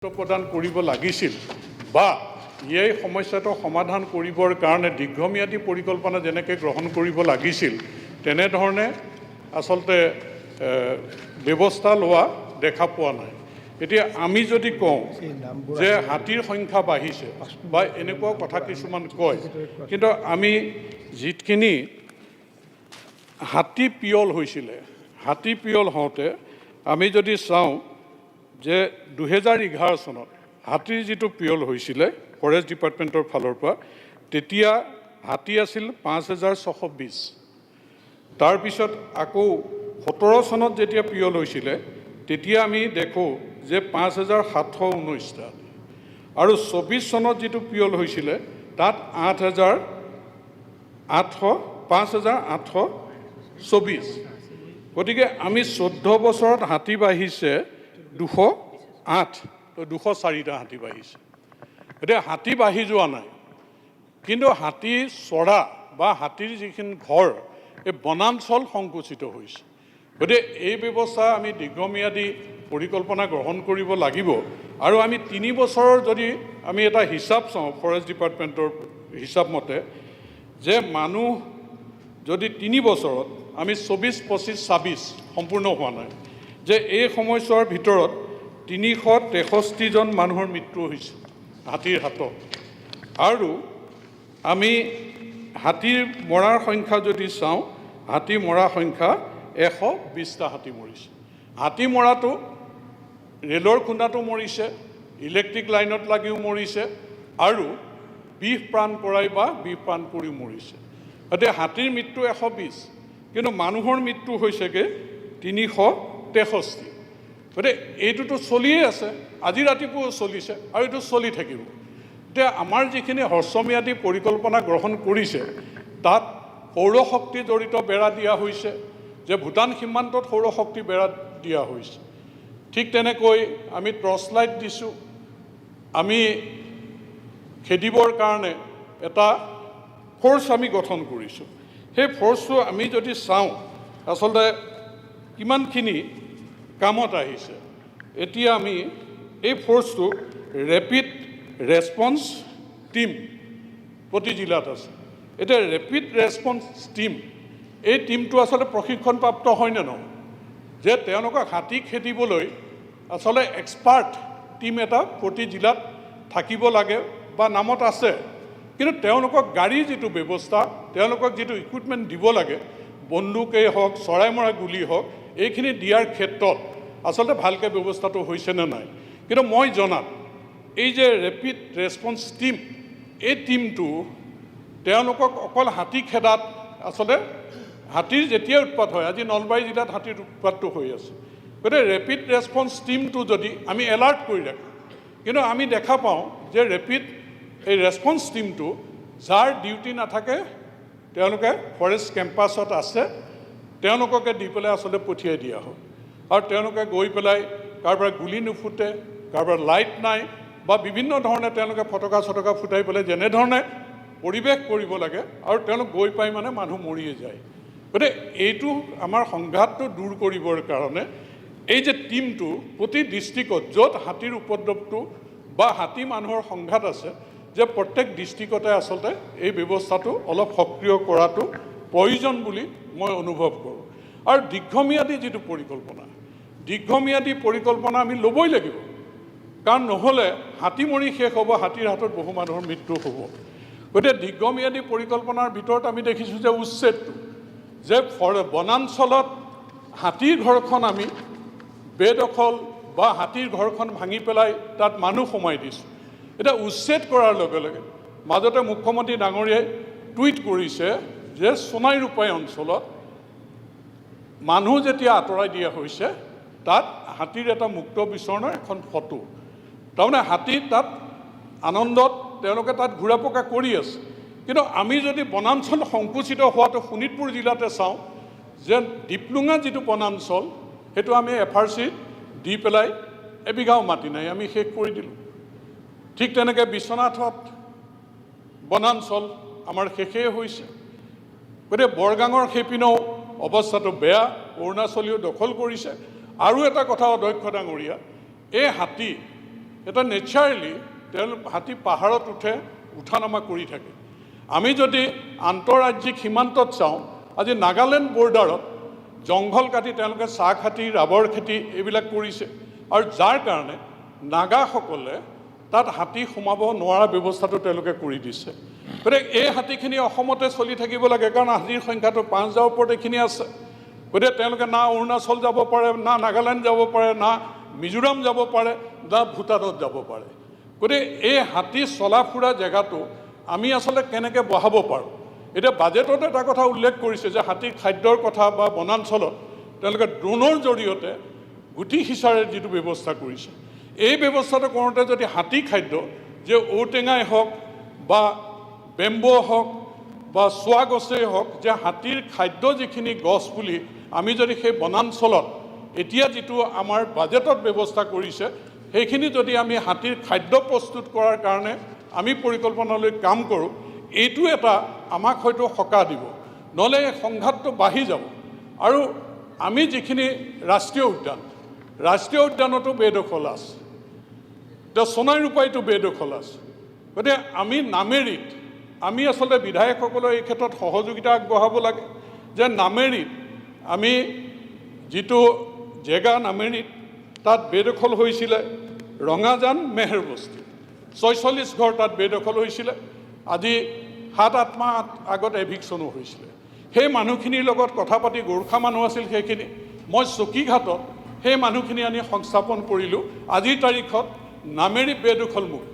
প্ৰদান কৰিব লাগিছিল বা এই সমস্যাটো সমাধান কৰিবৰ কাৰণে দীৰ্ঘম্যাদী পৰিকল্পনা যেনেকৈ গ্ৰহণ কৰিব লাগিছিল তেনেধৰণে আচলতে ব্যৱস্থা লোৱা দেখা পোৱা নাই। এতিয়া আমি যদি কওঁ যে হাতীৰ সংখ্যা বাঢ়িছে বা এনেকুৱা কথা কিছুমান কয়, কিন্তু আমি যিখিনি হাতী পিয়ল হৈছিলে, হাতী পিয়ল হওঁতে আমি যদি চাওঁ যে 2011 চনত হাতীৰ যিটো পিয়ল হৈছিলে ফৰেষ্ট ডিপাৰ্টমেণ্টৰ ফালৰ পৰা, তেতিয়া হাতী আছিল 5620। তাৰপিছত আকৌ 17 চনত যেতিয়া পিয়ল হৈছিলে তেতিয়া আমি দেখোঁ যে 5719টা, আৰু 24 চনত যিটো পিয়ল হৈছিলে তাত 5824। গতিকে আমি 14 বছৰত হাতী বাঢ়িছে 208, 204টা হাতী বাঢ়িছে। এতিয়া হাতী বাঢ়ি যোৱা নাই, কিন্তু হাতী চৰা বা হাতীৰ যিখিনি ঘৰ এই বনাঞ্চল সংকুচিত হৈছে। গতিকে এই ব্যৱস্থা আমি দীৰ্ঘম্যাদী পৰিকল্পনা গ্ৰহণ কৰিব লাগিব। আৰু আমি 3 বছৰৰ যদি আমি এটা হিচাপ চাওঁ ফৰেষ্ট ডিপাৰ্টমেণ্টৰ হিচাপ মতে, যে মানুহ যদি 3 বছৰত আমি 24, 25, 26 সম্পূৰ্ণ হোৱা নাই, যে এই সময়ছোৱাৰ ভিতৰত 363জন মানুহৰ মৃত্যু হৈছে হাতীৰ হাতত। আৰু আমি হাতীৰ মৰাৰ সংখ্যা যদি চাওঁ, হাতী মৰা সংখ্যা 120টা হাতী মৰিছে। হাতী মৰাটো ৰেলৰ খুন্দাটো মৰিছে, ইলেক্ট্ৰিক লাইনত লাগিও মৰিছে, আৰু বিষ প্ৰাণ কৰাই বা বিষ প্ৰাণ কৰিও মৰিছে। গতিকে হাতীৰ মৃত্যু 120, কিন্তু মানুহৰ মৃত্যু হৈছেগৈ 363। গতিকে এইটোতো চলিয়ে আছে, আজি ৰাতিপুৱাও চলিছে আৰু এইটো চলি থাকিব। এতিয়া আমাৰ যিখিনি হ্ৰস্বম্যাদী পৰিকল্পনা গ্ৰহণ কৰিছে তাত সৌৰশক্তি জড়িত বেৰা দিয়া হৈছে, যে ভূটান সীমান্তত সৌৰশক্তি বেৰা দিয়া হৈছে। ঠিক তেনেকৈ আমি টৰ্চ লাইট দিছোঁ, আমি খেদিবৰ কাৰণে এটা ফ'ৰ্চ আমি গঠন কৰিছোঁ। সেই ফ'ৰ্চটো আমি যদি চাওঁ আচলতে কিমানখিনি কামত আহিছে। এতিয়া আমি এই ফ'ৰ্চটো ৰেপিড ৰেছপন্স টীম প্ৰতি জিলাত আছে। এতিয়া ৰেপিড ৰেছপন্স টীম, এই টীমটো আচলতে প্ৰশিক্ষণপ্ৰাপ্ত হয় নে নহয়, যে তেওঁলোকক হাতী খেদিবলৈ আচলতে এক্সপাৰ্ট টীম এটা প্ৰতি জিলাত থাকিব লাগে বা নামত আছে, কিন্তু তেওঁলোকক গাড়ীৰ যিটো ব্যৱস্থা, তেওঁলোকক যিটো ইকুইপমেণ্ট দিব লাগে, বন্দুকেই হওক, চৰাই মৰা গুলি হওক, এইখিনি দিয়াৰ ক্ষেত্ৰত আচলতে ভালকৈ ব্যৱস্থাটো হৈছেনে নাই। কিন্তু মই জনাত এই যে ৰেপিড ৰেছপন্স টীম, এই টীমটো তেওঁলোকক অকল হাতী খেদাত, আচলতে হাতীৰ যেতিয়া উৎপাত হয়, আজি নলবাৰী জিলাত হাতীৰ উৎপাতটো হৈ আছে, গতিকে ৰেপিড ৰেছপন্স টীমটো যদি আমি এলাৰ্ট কৰি ৰাখোঁ, কিন্তু আমি দেখা পাওঁ যে ৰেপিড এই ৰেছপন্স টীমটো যাৰ ডিউটি নাথাকে তেওঁলোকে ফৰেষ্ট কেম্পাছত আছে, তেওঁলোককে দি পেলাই আচলতে পঠিয়াই দিয়া হয়। আৰু তেওঁলোকে গৈ পেলাই কাৰোবাৰ গুলি নুফুটে, কাৰোবাৰ লাইট নাই, বা বিভিন্ন ধৰণে তেওঁলোকে ফটকা চটকা ফুটাই পেলাই যেনেধৰণে পৰিৱেশ কৰিব লাগে, আৰু তেওঁলোক গৈ পাই মানে মানুহ মৰিয়ে যায়। গতিকে এইটো আমাৰ সংঘাতটো দূৰ কৰিবৰ কাৰণে এই যে টীমটো প্ৰতি ডিষ্ট্ৰিক্টত য'ত হাতীৰ উপদ্ৰৱটো বা হাতী মানুহৰ সংঘাত আছে, যে প্ৰত্যেক ডিষ্ট্ৰিক্টতে আচলতে এই ব্যৱস্থাটো অলপ সক্ৰিয় কৰাটো প্ৰয়োজন বুলি মই অনুভৱ কৰোঁ। আৰু দীৰ্ঘম্যাদী যিটো পৰিকল্পনা, দীৰ্ঘম্যাদী পৰিকল্পনা আমি ল'বই লাগিব, কাৰণ নহ'লে হাতী মৰি শেষ হ'ব, হাতীৰ হাতত বহু মানুহৰ মৃত্যু হ'ব। গতিকে দীৰ্ঘম্যাদী পৰিকল্পনাৰ ভিতৰত আমি দেখিছোঁ যে উচ্ছেদটো, যে বনাঞ্চলত হাতীৰ ঘৰখন আমি বেদখল বা হাতীৰ ঘৰখন ভাঙি পেলাই তাত মানুহ সোমাই দিছোঁ। এতিয়া উচ্ছেদ কৰাৰ লগে লগে মাজতে মুখ্যমন্ত্ৰী ডাঙৰীয়াই টুইট কৰিছে যে সোণাই ৰূপাই অঞ্চলত মানুহ যেতিয়া আঁতৰাই দিয়া হৈছে, তাত হাতীৰ এটা মুক্ত বিচৰণৰ এখন ফটো, তাৰমানে হাতী তাত আনন্দত তেওঁলোকে তাত ঘূৰা পকা কৰি আছে। কিন্তু আমি যদি বনাঞ্চল সংকুচিত হোৱাটো শোণিতপুৰ জিলাতে চাওঁ, যে ডিপলুঙা যিটো বনাঞ্চল, সেইটো আমি FRC দি পেলাই এবিঘাও মাটি নাই, আমি শেষ কৰি দিলোঁ। ঠিক তেনেকৈ বিশ্বনাথত বনাঞ্চল আমাৰ শেষেই হৈছে। গতিকে বৰগাঙৰ সেইপিনেও অৱস্থাটো বেয়া, অৰুণাচলীও দখল কৰিছে। আৰু এটা কথা অধ্যক্ষ ডাঙৰীয়া, এই হাতী এটা নেচাৰেলি হাতী পাহাৰত উঠে, উঠা নামা কৰি থাকে। আমি যদি আন্তঃৰাজ্যিক সীমান্তত চাওঁ, আজি নাগালেণ্ড বৰ্ডাৰত জংঘল কাটি তেওঁলোকে চাহ খেতি, ৰাবৰ খেতি এইবিলাক কৰিছে, আৰু যাৰ কাৰণে নাগাসকলে তাত হাতী সোমাব নোৱাৰা ব্যৱস্থাটো তেওঁলোকে কৰি দিছে। গতিকে এই হাতীখিনি অসমতে চলি থাকিব লাগে, কাৰণ হাতীৰ সংখ্যাটো 5,000 ওপৰত এইখিনি আছে। গতিকে তেওঁলোকে না অৰুণাচল যাব পাৰে, না নাগালেণ্ড যাব পাৰে, না মিজোৰাম যাব পাৰে, না ভূটানত যাব পাৰে। গতিকে এই হাতী চলা ফুৰা জেগাটো আমি আচলতে কেনেকৈ বঢ়াব পাৰোঁ? এতিয়া বাজেটত এটা কথা উল্লেখ কৰিছে যে হাতীৰ খাদ্যৰ কথা বা বনাঞ্চলত তেওঁলোকে ড্ৰোনৰ জৰিয়তে গুটি সিঁচাৰে যিটো ব্যৱস্থা কৰিছে, এই ব্যৱস্থাটো কৰোঁতে যদি হাতী খাদ্য যে ঔটেঙাই হওক বা বেম্বো হওক বা চোৱা গছেই হওক, যে হাতীৰ খাদ্য যিখিনি গছ পুলি আমি যদি সেই বনাঞ্চলত এতিয়া যিটো আমাৰ বাজেটত ব্যৱস্থা কৰিছে, সেইখিনি যদি আমি হাতীৰ খাদ্য প্ৰস্তুত কৰাৰ কাৰণে আমি পৰিকল্পনালৈ কাম কৰোঁ, এইটো এটা আমাক হয়তো সকাহ দিব, নহ'লে এই সংঘাতটো বাঢ়ি যাব। আৰু আমি যিখিনি ৰাষ্ট্ৰীয় উদ্যানতো বেদখল আছে, এতিয়া সোণাই ৰূপাইতো বেদখল আছে। গতিকে আমি নামেৰিত আমি আচলতে বিধায়কসকলৰ এই ক্ষেত্ৰত সহযোগিতা আগবঢ়াব লাগে, যে নামেৰিত আমি যিটো জেগা নামেৰিত তাত বেদখল হৈছিলে, ৰঙাজান মেহেৰবস্তি 46 ঘৰ তাত বেদখল হৈছিলে। আজি 7-8 মাহ আগত এভিকশ্যনো হৈছিলে। সেই মানুহখিনিৰ লগত কথা পাতি, গোৰ্খা মানুহ আছিল সেইখিনি, মই চকীঘাটত সেই মানুহখিনি আনি সংস্থাপন কৰিলোঁ। আজিৰ তাৰিখত নামেৰি বেদখল মুক্ত।